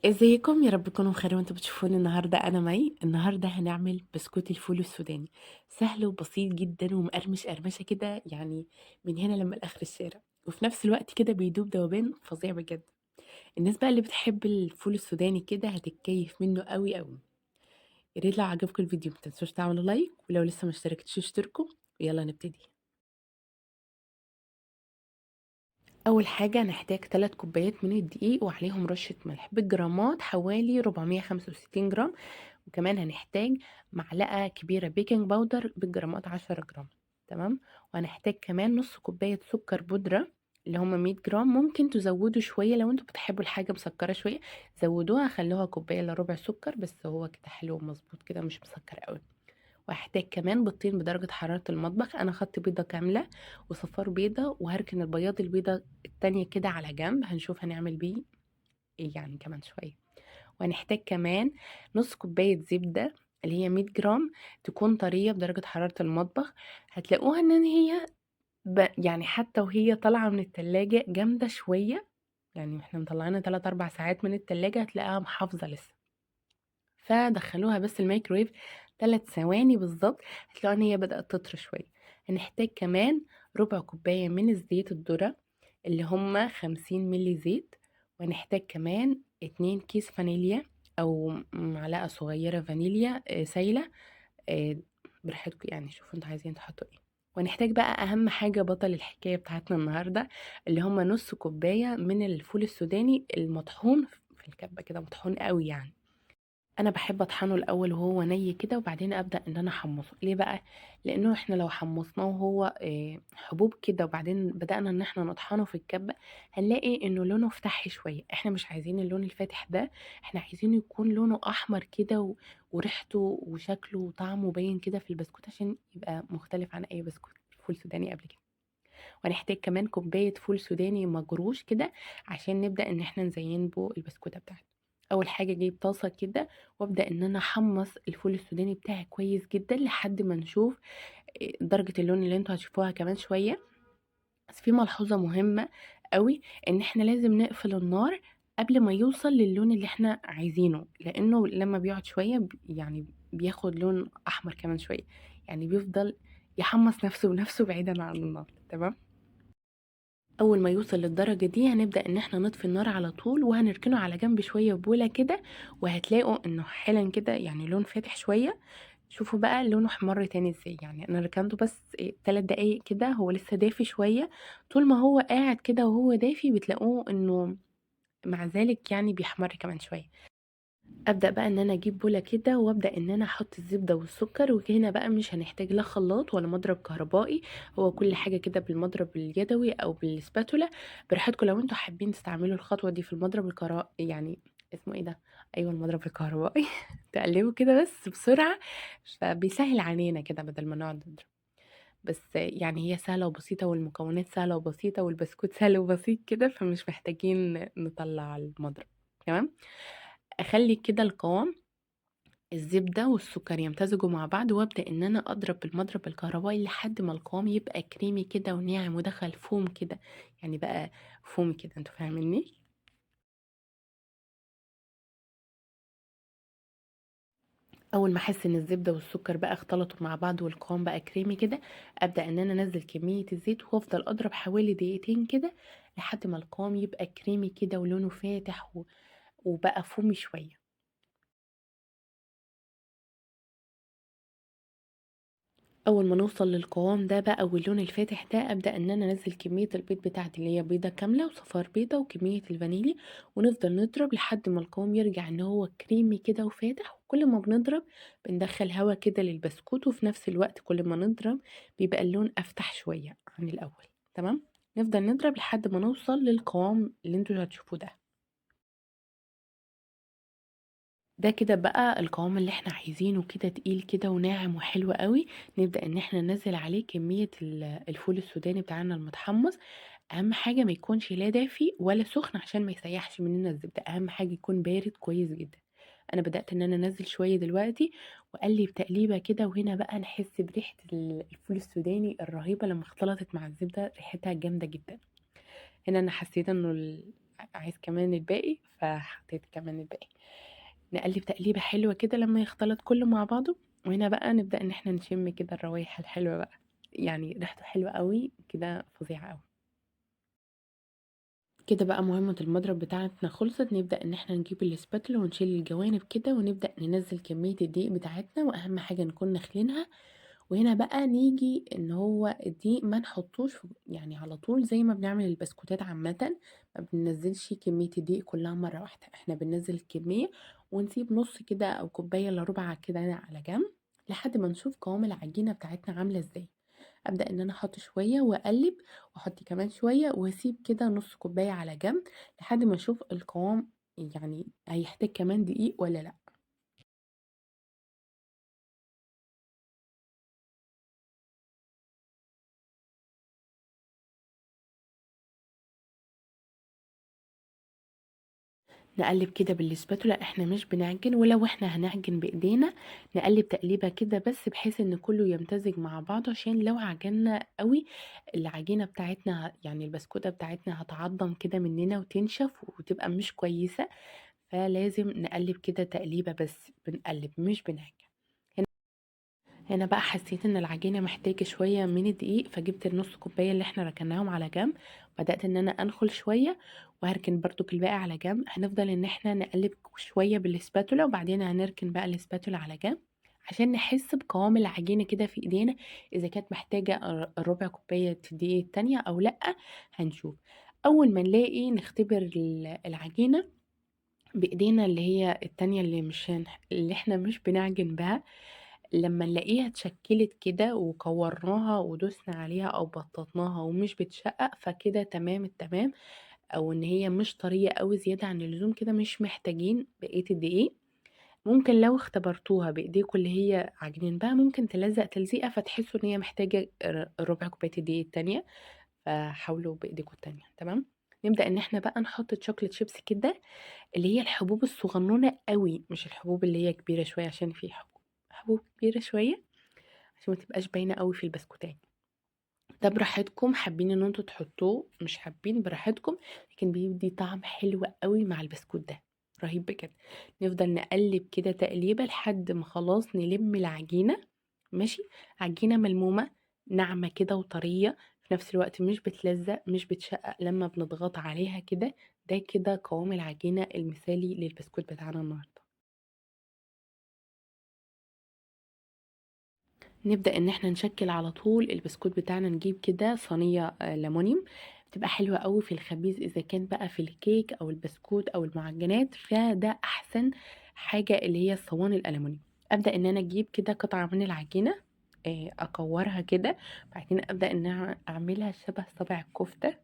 ازيكم؟ يا رب تكونوا بخير وانتوا بتشوفوني. النهارده انا مي. النهارده هنعمل بسكوت الفول السوداني. سهل وبسيط جدا ومقرمش قرمشه كده، يعني من هنا لما لاخر الشارع، وفي نفس الوقت كده بيدوب دوبان فظيع بجد. الناس بقى اللي بتحب الفول السوداني كده هتتكيف منه قوي قوي. يا ريت لو عجبكم الفيديو ما تنسوش تعملوا لايك، ولو لسه ما اشتركتش اشتركوا. يلا نبتدي. اول حاجه هنحتاج 3 كوبايات من الدقيق وعليهم رشه ملح بالجرامات حوالي 465 جرام. وكمان هنحتاج معلقة كبيرة بيكنج باودر بالجرامات 10 جرام. تمام. وهنحتاج كمان نص كوباية سكر بودرة اللي هما 100 جرام. ممكن تزودوا شوية لو انتوا بتحبوا الحاجة مسكرة شوية، زودوها خلوها كوباية الا ربع سكر، بس هو كده حلو ومظبوط كده مش مسكر قوي. وهحتاج كمان بيضتين بدرجة حرارة المطبخ. انا خدت بيضة كاملة وصفار بيضة، وهركن البياض البيضة التانية كده على جنب، هنشوف هنعمل بيه ايه يعني كمان شوية. وهنحتاج كمان نص كوباية زبدة اللي هي 100 جرام، تكون طرية بدرجة حرارة المطبخ. هتلاقوها ان هي يعني حتى وهي طالعة من التلاجة جامدة شوية، يعني احنا مطلعينها 3 4 ساعات من التلاجة هتلاقيها محافظة لسه. فدخلوها بس الميكرويف 3 ثواني بالظبط، هتلاقوا ان هي بدأت تطرى شوية. هنحتاج كمان ربع كوباية من الزيت الذرة اللي هما 50 ملي زيت. وهنحتاج كمان 2 كيس فانيليا او معلقة صغيرة فانيليا سايلة. آه، براحتكم يعني، شوفوا انتوا عايزين تحطوا ايه. ونحتاج بقى اهم حاجة بطل الحكاية بتاعتنا النهاردة، اللي هما نص كوباية من الفول السوداني المطحون في الكبة كده، مطحون قوي يعني. انا بحب اطحنه الاول وهو ني كده، وبعدين ابدا ان انا احمصه. ليه بقى؟ لانه احنا لو حمصناه وهو حبوب كده وبعدين بدانا ان احنا نطحنه في الكبه، هنلاقي انه لونه فتح شويه. احنا مش عايزين اللون الفاتح ده، احنا عايزينه يكون لونه احمر كده وريحته وشكله وطعمه باين كده في البسكوت، عشان يبقى مختلف عن اي بسكوت فول سوداني قبل كده. وهنحتاج كمان كوباية فول سوداني مجروش كده، عشان نبدأ ان احنا نزين بيه البسكوتة بتاعتنا. اول حاجة اجيب طاسة كده وابدأ ان انا احمص الفول السوداني بتاعي كويس جدا لحد ما نشوف درجة اللون اللي انتوا هتشوفوها كمان شوية. بس في ملحوظة مهمة قوي، ان احنا لازم نقفل النار قبل ما يوصل للون اللي احنا عايزينه، لانه لما بيقعد شوية يعني بياخد لون احمر كمان شوية، يعني بيفضل يحمص نفسه بنفسه بعيدا عن النار. تمام. اول ما يوصل للدرجه دي هنبدا ان احنا نطفي النار على طول، وهنركنه على جنب شويه بوله كده. وهتلاقوا انه حالا كده يعني لون فاتح شويه. شوفوا بقى لونه احمر تاني ازاي، يعني انا ركنته بس 3 دقايق كده، هو لسه دافي شويه. طول ما هو قاعد كده وهو دافي بتلاقوه انه مع ذلك يعني بيحمر كمان شويه. ابدا بقى ان انا اجيب بوله كده وابدا ان انا احط الزبده والسكر. وهنا بقى مش هنحتاج لا خلاط ولا مضرب كهربائي، هو كل حاجه كده بالمضرب اليدوي او بالسباتولا. براحتكم لو انتوا حابين تستعملوا الخطوه دي في المضرب الكهربائي يعني، اسمه ايه ده؟ ايوه المضرب الكهربائي. تقلبوا كده بس بسرعه، فبيسهل علينا كده بدل ما نقعد نضرب. بس يعني هي سهله وبسيطه، والمكونات سهله وبسيطه، والبسكوت سهل وبسيط كده، فمش محتاجين نطلع المضرب. تمام. اخلي كده القوام الزبدة والسكر يمتزجوا مع بعض، وابدأ ان انا اضرب بالمضرب الكهربائي لحد ما القوام يبقى كريمي كده وناعم ودخل فوم كده، يعني بقى فوم كده، انتوا فاهميني؟ اول ما احس ان الزبدة والسكر بقى اختلطوا مع بعض والقوام بقى كريمي كده، ابدأ ان انا انزل كمية الزيت وافضل اضرب حوالي دقيقتين كده لحد ما القوام يبقى كريمي كده ولونه فاتح وبقى فومي شوية. اول ما نوصل للقوام ده بقى واللون الفاتح ده، ابدا ان انا انزل كميه البيض بتاعتي اللي هي بيضه كامله وصفار بيضه وكميه الفانيليا، ونفضل نضرب لحد ما القوام يرجع ان هو كريمي كده وفاتح. وكل ما بنضرب بندخل هوا كده للبسكوت، وفي نفس الوقت كل ما نضرب بيبقى اللون افتح شويه عن الاول. تمام. نفضل نضرب لحد ما نوصل للقوام اللي انتوا هتشوفوه ده. ده كده بقى القوام اللي احنا عايزينه، كده تقيل كده وناعم وحلو قوي. نبدأ ان احنا ننزل عليه كمية الفول السوداني بتاعنا المتحمص. اهم حاجة ما يكونش لا دافي ولا سخن عشان ما يسيحش مننا الزبدة، اهم حاجة يكون بارد كويس جدا. انا بدأت ان انا انزل شوية دلوقتي واقلب تقليبة كده، وهنا بقى نحس بريحة الفول السوداني الرهيبة لما اختلطت مع الزبدة، ريحتها جامدة جدا. هنا انا حسيت انه عايز كمان الباقي فحطيت كمان الباقي. نقلب تقليبة حلوة كده لما يختلط كله مع بعضه. وهنا بقى نبدأ ان احنا نشم كده الروايح الحلوة بقى، يعني ريحته حلوة قوي كده، فظيعة قوي. كده بقى مهمة المضرب بتاعتنا خلصت. نبدأ ان احنا نجيب الاسباتولا ونشيل الجوانب كده، ونبدأ ننزل كمية الدقيق بتاعتنا، واهم حاجة نكون نخلينها. وهنا بقى نيجي ان هو الدقيق ما نحطوش يعني على طول زي ما بنعمل البسكوتات عامة. ما بننزلش كمية الدقيق كلها مرة واحدة، احنا بننزل الكمية ونسيب نص كده او كوباية الا ربع كده على جنب، لحد ما نشوف قوام العجينة بتاعتنا عاملة ازاي. ابدأ ان انا احط شوية واقلب، واحط كمان شوية واسيب كده نص كوباية على جنب، لحد ما اشوف القوام يعني هيحتاج كمان دقيق ولا لا. نقلب كده بالسباتولا، احنا مش بنعجن، ولو احنا هنعجن بايدينا نقلب تقليبه كده بس، بحيث ان كله يمتزج مع بعضه، عشان لو عجنا قوي العجينه بتاعتنا يعني البسكوته بتاعتنا هتعضم كده مننا وتنشف وتبقى مش كويسه. فلازم نقلب كده تقليبه بس، بنقلب مش بنعجن. هنا بقى حسيت ان العجينه محتاجه شويه من الدقيق، فجبت النص كوبايه اللي احنا ركناهم على جنب، بدات ان انا انخل شويه، وهركن برضو الباقي على جنب. هنفضل ان احنا نقلب شويه بالسباتولا، وبعدين هنركن بقى السباتولا على جنب عشان نحس بقوام العجينه كده في ايدينا، اذا كانت محتاجه ربع كوبايه دقيق التانية او لا. هنشوف. اول ما نلاقي نختبر العجينه بايدينا اللي هي التانية اللي مش اللي احنا مش بنعجن بها، لما نلاقيها اتشكلت كده وكورناها ودوسنا عليها او بططناها ومش بتشقق، فكده تمام التمام. او ان هي مش طرية قوي زيادة عن اللزوم كده، مش محتاجين بقية الدقيق. ممكن لو اختبرتوها بايديكم اللي هي عاجنين بقى، ممكن تلزق تلزيقة فتحسوا ان هي محتاجة ربع كوباية الدقيق التانية، فحاولوا بايديكم التانية. تمام. نبدأ ان احنا بقى نحط شوكليت شيبس كده، اللي هي الحبوب الصغنونة قوي، مش الحبوب اللي هي كبيرة شوية، عشان في حبوب كبيرة شوية عشان ما تبقاش باينة قوي في البسكوتات. ده براحتكم، حابين ان انتوا تحطوه مش حابين براحتكم، لكن بيدي طعم حلو قوي مع البسكوت ده، رهيب بجد. نفضل نقلب كده تقليبة لحد ما خلاص نلم العجينة. ماشي. عجينة ملمومة، ناعمة كده وطرية، في نفس الوقت مش بتلزق مش بتشقق لما بنضغط عليها كده. ده كده قوام العجينة المثالي للبسكوت بتاعنا النهاردة. نبدأ ان احنا نشكل على طول البسكوت بتاعنا. نجيب كده صينية ليمونيوم، بتبقى حلوة قوي في الخبيز، اذا كان بقى في الكيك او البسكوت او المعجنات، فده احسن حاجة اللي هي الصواني الالومنيوم. ابدأ ان انا اجيب كده قطعة من العجينة، اكورها كده، بعدين ابدأ ان انا اعملها شبه صبع الكفتة.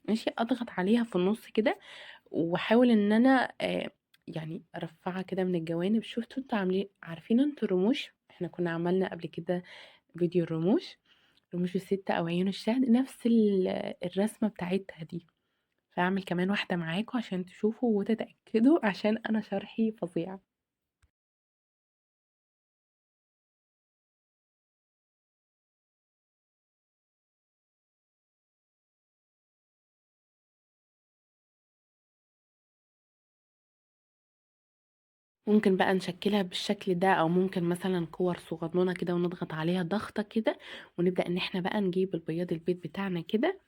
ماشي. اضغط عليها في النص كده، واحاول ان انا يعني ارفعها كده من الجوانب. شفتوا انتوا عاملين، عارفين انتوا الرموش، احنا كنا عملنا قبل كده فيديو الرموش، رموش الستة او عيون الشهد، نفس الرسمة بتاعتها دي. فاعمل كمان واحدة معاكم عشان تشوفوا وتتأكدوا، عشان انا شرحي فظيع. ممكن بقى نشكلها بالشكل ده، او ممكن مثلا كور صغنونة كده ونضغط عليها ضغطة كده، ونبدأ ان احنا بقى نجيب البياض البيض بتاعنا كده،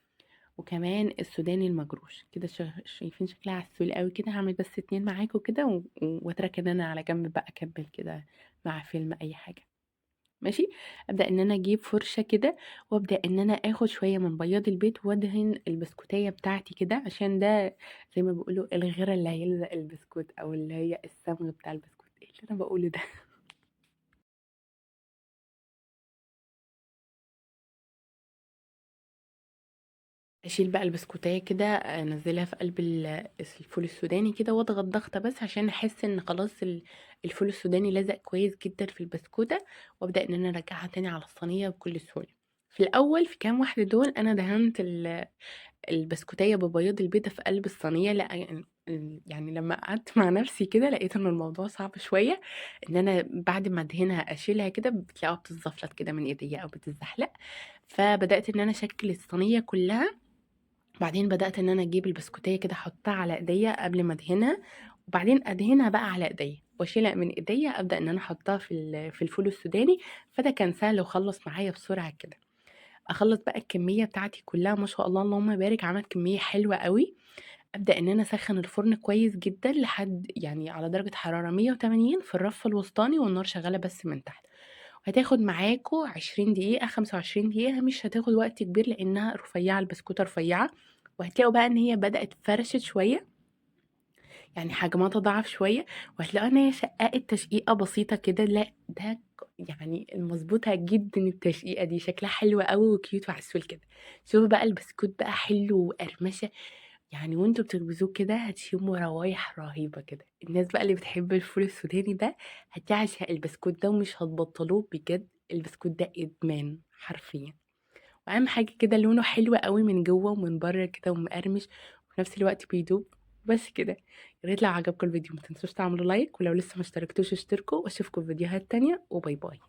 وكمان السوداني المجروش كده. شايفين شكلها عسول قوي كده. هعمل بس اتنين معاكم كده واتركن انا على جنب بقى اكمل كده مع فيلم اي حاجة. ماشي. ابدا ان انا اجيب فرشة كده، وابدا ان انا اخد شوية من بياض البيض وادهن البسكوتية بتاعتي كده، عشان ده زي ما بيقولوا الغيرة اللي هيلزق البسكوت، او اللي هي الصمغ بتاع البسكوت. ايه اللي انا بقوله ده؟ اشيل بقى البسكوتايه كده، انزلها في قلب الفول السوداني كده، واضغط ضغطه بس عشان احس ان خلاص الفول السوداني لزق كويس جدا في البسكوته، وابدا ان انا ارجعها تاني على الصينيه بكل سهوله. في الاول في كام واحده دول انا دهنت البسكوتايه ببياض البيضه في قلب الصينيه، لا يعني، يعني لما قعدت مع نفسي كده لقيت ان الموضوع صعب شويه، ان انا بعد ما ادهنها اشيلها كده بتلاقيها بتتزفلت كده من ايديا او بتتزحلق. فبدات ان انا اشكل الصينيه كلها وبعدين بدأت إن أنا أجيب البسكوتية كده أحطها على إيديا قبل ما أدهنها، وبعدين أدهنها بقى على إيديا وأشيلها من إيديا أبدأ إن أنا أحطها في الفول السوداني. فده كان سهل وخلص معايا بسرعة كده. أخلص بقى الكمية بتاعتي كلها، ما شاء الله اللهم بارك، عملت كمية حلوة قوي. أبدأ إن أنا أسخن الفرن كويس جدا لحد يعني على درجة حرارة 180 في الرف الوسطاني، والنار شغالة بس من تحت. هتاخد معاكوا 20 دقيقة 25 دقيقة، مش هتاخد وقت كبير لأنها رفيعة، البسكوتة رفيعة. وهتلاقوا بقى إن هي بدأت فرشت شوية، يعني حجمها تضاعف شوية. وهتلاقوا إن هي شققت تشقيقة بسيطة كده. لا ده يعني مظبوطة جدا التشقيقة دي، شكلها حلو قوي وكيوت وعسول كده. شوفوا بقى البسكوت بقى حلو وقرمشة، يعني وانتوا بتخبزوه كده هتشموا روايح رهيبة كده. الناس بقى اللي بتحب الفول السوداني ده هتعشق البسكوت ده ومش هتبطلوه بجد. البسكوت ده إدمان حرفيا. واهم حاجه كده لونه حلو قوي من جوه ومن بره كده ومقرمش، وفي نفس الوقت بيدوب. بس كده. يا ريت لو عجبكم الفيديو ما تنسوش تعملوا لايك، ولو لسه ما اشتركتوش اشتركوا، واشوفكم في فيديوهات تانية، وباي باي.